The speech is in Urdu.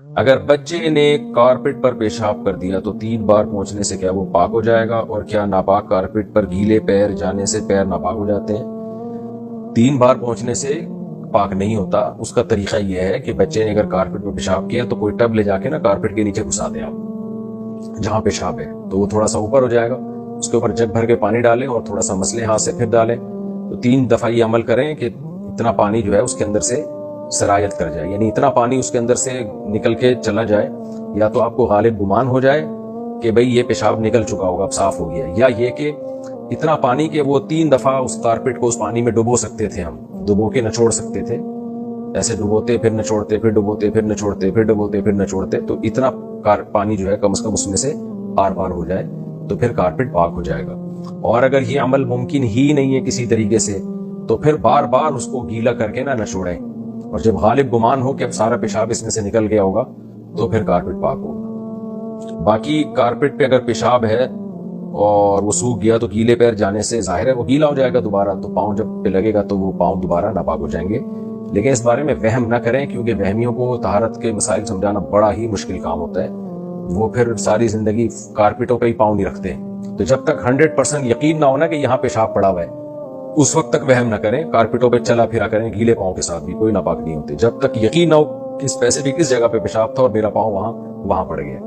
اگر بچے نے کارپیٹ پر پیشاب کر دیا تو 3 بار پہنچنے سے کیا وہ پاک ہو جائے گا؟ اور کیا ناپاک کارپیٹ پر گیلے پیر جانے سے پیر ناپاک ہو جاتے ہیں؟ 3 بار پہنچنے سے پاک نہیں ہوتا. اس کا طریقہ یہ ہے کہ بچے نے اگر کارپیٹ پر پیشاب کیا تو کوئی ٹب لے جا کے نا کارپیٹ کے نیچے گھسا دیں آپ جہاں پیشاب ہے، تو وہ تھوڑا سا اوپر ہو جائے گا. اس کے اوپر جگ بھر کے پانی ڈالیں اور تھوڑا سا مسلیں ہاتھ سے پھر ڈالیں. تو 3 دفعہ یہ عمل کریں کہ اتنا پانی جو ہے اس کے اندر سے سرایت کر جائے، یعنی اتنا پانی اس کے اندر سے نکل کے چلا جائے. یا تو آپ کو غالب گمان ہو جائے کہ بھئی یہ پیشاب نکل چکا ہوگا، اب صاف ہو گیا، یا یہ کہ اتنا پانی کہ وہ 3 دفعہ اس کارپیٹ کو اس پانی میں ڈبو سکتے تھے، ہم ڈبو کے نچوڑ سکتے تھے، ایسے ڈبوتے پھر نچوڑتے پھر ڈبوتے پھر نچوڑتے پھر ڈبوتے پھر نچوڑتے، تو اتنا پانی جو ہے کم از کم اس میں سے آر پار ہو جائے تو پھر کارپیٹ پاک ہو جائے گا. اور اگر یہ عمل ممکن ہی نہیں ہے کسی طریقے سے تو پھر بار بار اس کو گیلا کر کے نہ نچوڑیں، اور جب غالب گمان ہو کہ اب سارا پیشاب اس میں سے نکل گیا ہوگا تو پھر کارپیٹ پاک ہوگا. باقی کارپیٹ پہ اگر پیشاب ہے اور وہ سوکھ گیا تو گیلے پیر جانے سے ظاہر ہے وہ گیلا ہو جائے گا دوبارہ، تو پاؤں جب پہ لگے گا تو وہ پاؤں دوبارہ ناپاک ہو جائیں گے. لیکن اس بارے میں وہم نہ کریں، کیونکہ وہمیوں کو طہارت کے مسائل سمجھانا بڑا ہی مشکل کام ہوتا ہے. وہ پھر ساری زندگی کارپیٹوں پہ ہی پاؤں نہیں رکھتے. تو جب تک 100% یقین نہ ہونا کہ یہاں پیشاب پڑا ہوا ہے اس وقت تک وہم نہ کریں. کارپیٹوں پہ چلا پھرا کریں گیلے پاؤں کے ساتھ بھی، کوئی ناپاک نہیں ہوتے جب تک یقین نہ ہو کہ اسپیسیفک اس جگہ پہ پیشاب تھا اور میرا پاؤں وہاں پڑ گیا.